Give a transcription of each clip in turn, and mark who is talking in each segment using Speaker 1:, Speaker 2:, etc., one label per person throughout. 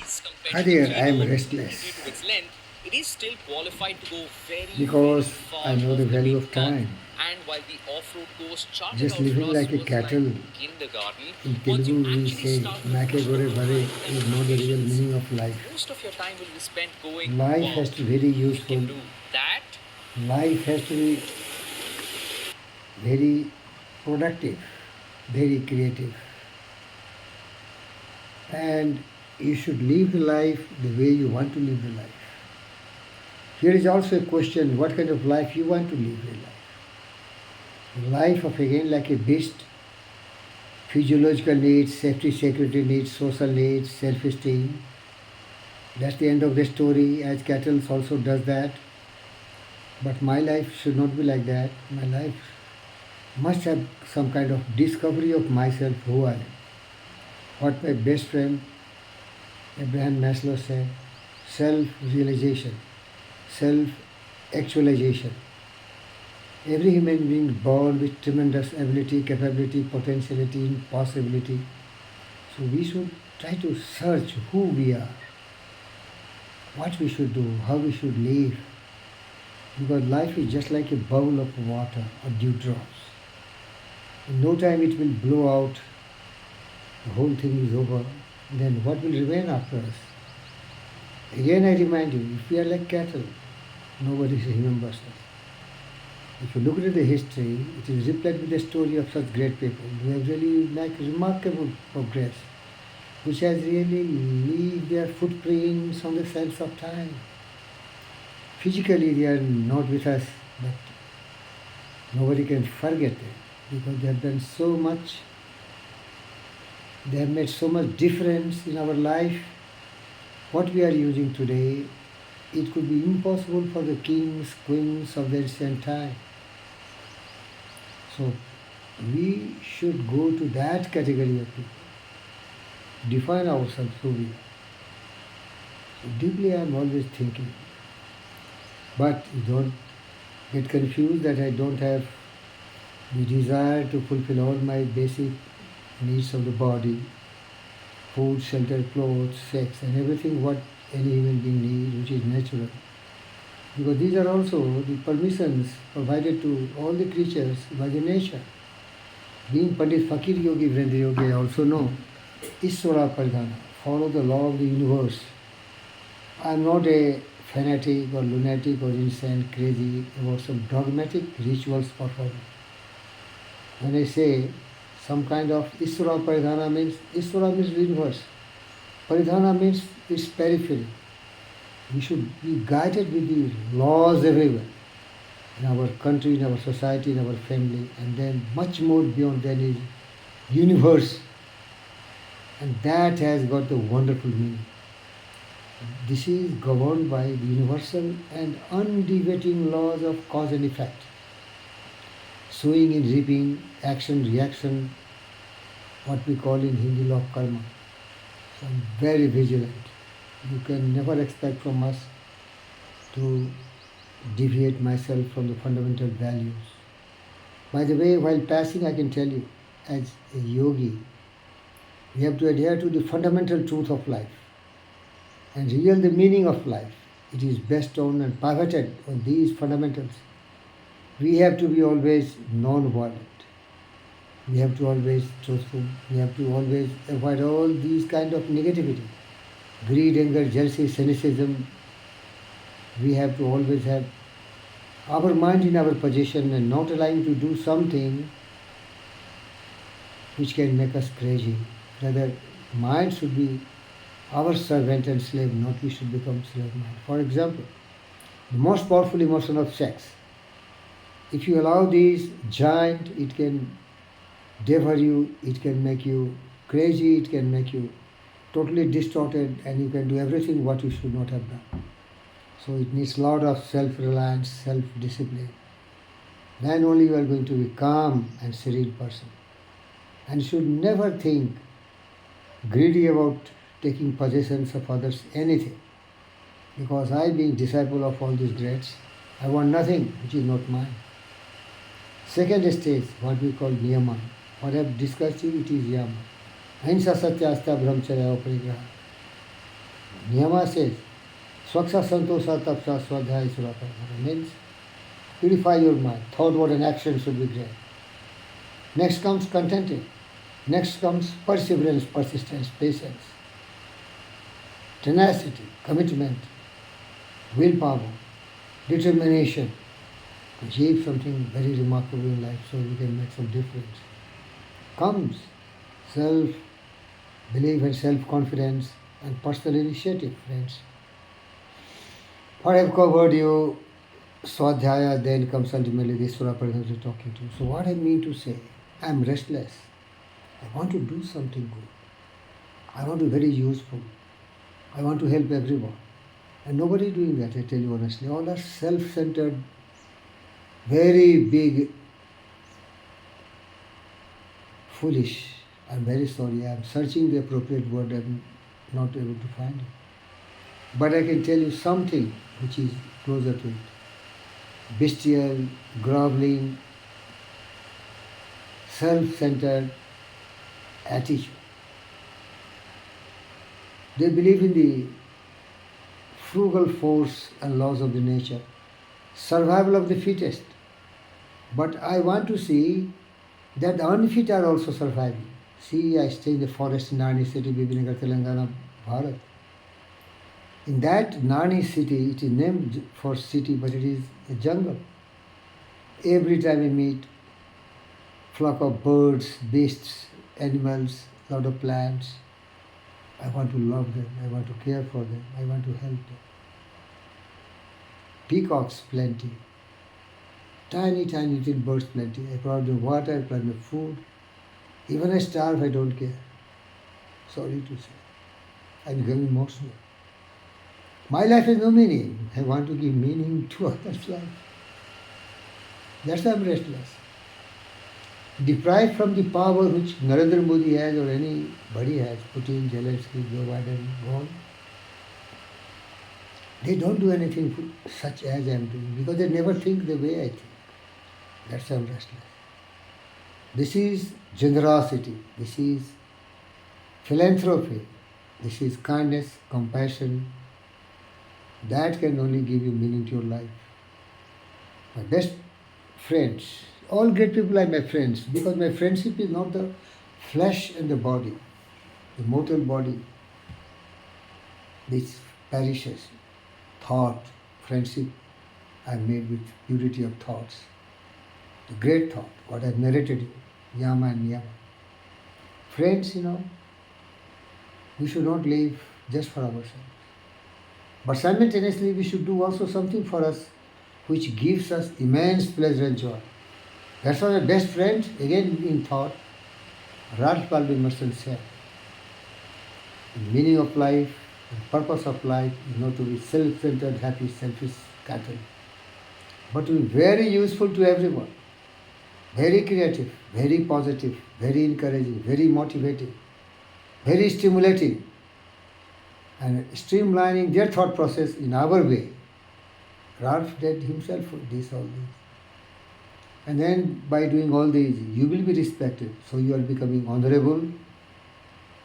Speaker 1: Hi there, I am restless because I know the value of time. Just living like a cattle. In Telugu, we say, "Make gore bare" is not the real meaning of life. Life has to be very useful. Life has to be very productive, very creative, and you should live the life the way you want to live the life. Here is also a question: what kind of life you want to live your life? A life of again like a beast, physiological needs, safety, security needs, social needs, self-esteem. That's the end of the story. As cattle also does that. But my life should not be like that. My life must have some kind of discovery of myself, who I am. What my best friend Abraham Maslow said: self-realization, self-actualization. Every human being born with tremendous ability, capability, potentiality, and possibility. So we should try to search who we are, what we should do, how we should live. Because life is just like a bowl of water or dewdrops. In no time it will blow out, the whole thing is over. Then what will remain after us? Again I remind you, if we are like cattle, nobody remembers us. If you look at the history, it is replete with the story of such great people who have really made remarkable progress, which has really leave their footprints on the sands of time. Physically they are not with us, but nobody can forget them because they have done so much, they have made so much difference in our life. What we are using today, it could be impossible for the kings, queens of the ancient time. So we should go to that category of people, define ourselves who we are. So deeply I am always thinking. But you don't get confused that I don't have the desire to fulfill all my basic needs of the body: food, shelter, clothes, sex, and everything what any human being needs, which is natural. Because these are also the permissions provided to all the creatures by the nature. Being Pandit Fakir Yogi, Virendra Yogi, I also know Ishvara Pradhana, follow the law of the universe. I am not a fanatic or lunatic or insane, crazy about some dogmatic rituals performed. When I say some kind of Iswara Paridhana means Iswara means universe. Paridhana means its periphery. We should be guided with the laws everywhere. In our country, in our society, in our family, and then much more beyond that is universe. And that has got the wonderful meaning. This is governed by the universal and undeviating laws of cause and effect. Sowing and reaping, action, reaction, what we call in Hindi law karma. So I'm very vigilant. You can never expect from us to deviate myself from the fundamental values. By the way, while passing, I can tell you, as a yogi, we have to adhere to the fundamental truth of life and real the meaning of life. It is based on and pivoted on these fundamentals. We have to be always non-violent. We have to always truthful. We have to always avoid all these kind of negativity, greed, anger, jealousy, cynicism. We have to always have our mind in our possession and not allowing to do something which can make us crazy. Rather, mind should be our servant and slave, not we should become slave mind. For example, the most powerful emotion of sex. If you allow these giant, it can devour you, it can make you crazy, it can make you totally distorted, and you can do everything what you should not have done. So it needs a lot of self-reliance, self-discipline. Then only you are going to be calm and serene person. And you should never think greedy about taking possessions of others, anything. Because I, being disciple of all these greats, I want nothing which is not mine. Second stage, what we call niyama. What I have discussed here, it is yama. Ahimsa, satya, asta, brahmacharya, aparigraha. Niyama says, Swaksha Santosha Tapsa Swadhyaya Surapara means purify your mind. Thought, word, and action should be great. Next comes contented. Next comes perseverance, persistence, patience, tenacity, commitment, willpower, determination to achieve something very remarkable in life so we can make some difference. Comes self belief and self confidence and personal initiative, friends. What I have covered you, Swadhyaya, then comes ultimately this Surah Pradhan is talking to you. So, what I mean to say, I am restless. I want to do something good. I want to be very useful. I want to help everyone. And nobody doing that, I tell you honestly. All are self centered, very big, foolish. I'm very sorry. I'm searching the appropriate word. I'm not able to find it. But I can tell you something which is closer to it. Bestial, groveling, self centered attitude. They believe in the frugal force and laws of the nature, survival of the fittest. But I want to see that the unfit are also surviving. See, I stay in the forest in Nani city, Bibinagar, Telangana, Bharat. In that Nani city, it is named for city, but it is a jungle. Every time we meet flock of birds, beasts, animals, lot of plants, I want to love them, I want to care for them, I want to help them. Peacocks plenty, tiny, tiny little birds plenty. I provide them water, I provide them food. Even I starve, I don't care. Sorry to say. I'm becoming emotional. My life has no meaning. I want to give meaning to others' life. That's why I'm restless. Deprived from the power which Narendra Modi has or anybody has, Putin, Zelensky, Joe Biden, gone. They don't do anything such as I'm doing because they never think the way I think. That's why I'm restless. This is generosity. This is philanthropy. This is kindness, compassion. That can only give you meaning to your life. My best friends, all great people are my friends because my friendship is not the flesh and the body, the mortal body. This perishes. Thought, friendship I made with purity of thoughts. The great thought, what I've narrated you, Yama and Niyama. Friends, we should not live just for ourselves. But simultaneously, we should do also something for us which gives us immense pleasure and joy. That's why my best friend, again in thought, Ralph Waldo Emerson said, the meaning of life, the purpose of life is not to be self-centered, happy, selfish cattle, but to be very useful to everyone, very creative, very positive, very encouraging, very motivating, very stimulating, and streamlining their thought process in our way. Ralph did himself all these. And then by doing all these, you will be respected. So you are becoming honorable.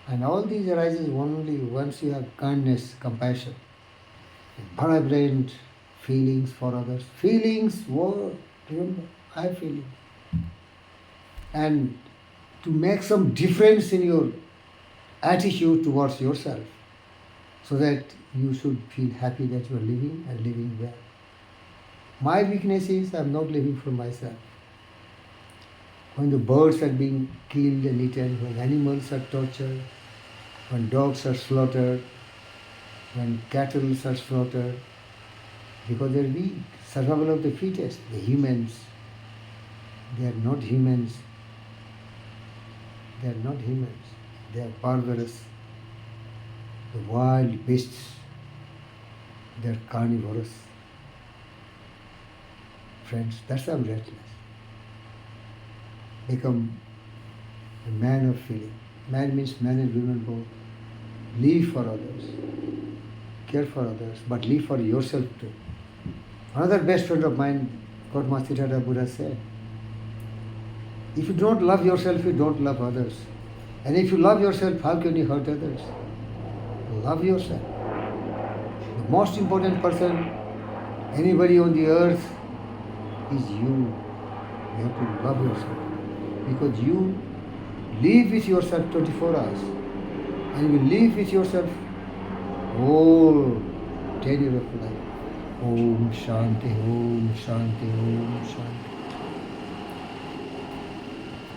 Speaker 1: And all these arises only once you have kindness, compassion, vibrant feelings for others. Feelings, what? Remember, I have feelings. And to make some difference in your attitude towards yourself so that you should feel happy that you are living and living well. My weakness is I am not living for myself. When the birds are being killed and eaten, when animals are tortured, when dogs are slaughtered, when cattle are slaughtered, because they are weak, survival of the fittest, the humans, they are not humans. They are not humans. They are barbarous. The wild beasts, they are carnivorous. Friends, that's why I'm restless. Become a man of feeling. Man means man and women both. Live for others. Care for others, but live for yourself too. Another best friend of mine, Master Buddha said, if you don't love yourself, you don't love others. And if you love yourself, how can you hurt others? Love yourself. most important person, anybody on the earth, is you. You have to love yourself because you live with yourself 24 hours and you live with yourself whole 10 years of life. Om Shanti, Om Shanti, Om Shanti.